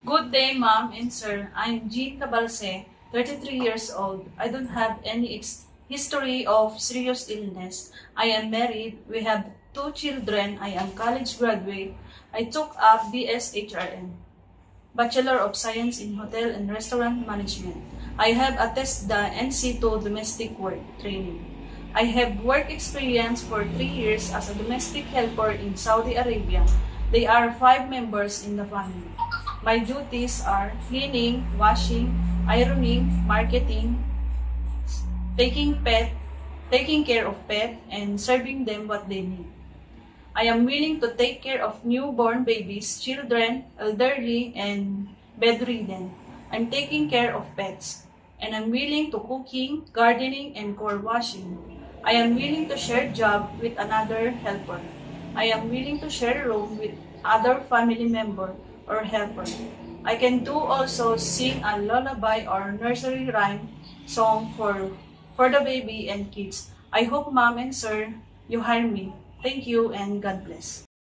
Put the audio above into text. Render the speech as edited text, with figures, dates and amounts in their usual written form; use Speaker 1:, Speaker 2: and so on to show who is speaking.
Speaker 1: Good day, Ma'am and Sir. I'm Jean Cabalse, 33 years old. I don't have any history of serious illness. I am married. We have 2 children. I am college graduate. I took up BSHRM, Bachelor of Science in Hotel and Restaurant Management. I have attested the NC2 domestic work training. I have work experience for 3 years as a domestic helper in Saudi Arabia. They are 5 members in the family. My duties are cleaning, washing, ironing, marketing, taking care of pet, and serving them what they need. I am willing to take care of newborn babies, children, elderly, and bedridden. I'm taking care of pets, and I'm willing to cooking, gardening, and core washing. I am willing to share job with another helper. I am willing to share room with other family member or helper. I can do also sing a lullaby or nursery rhyme song for the baby and kids. I hope Mom and Sir, you hire me. Thank you and God bless.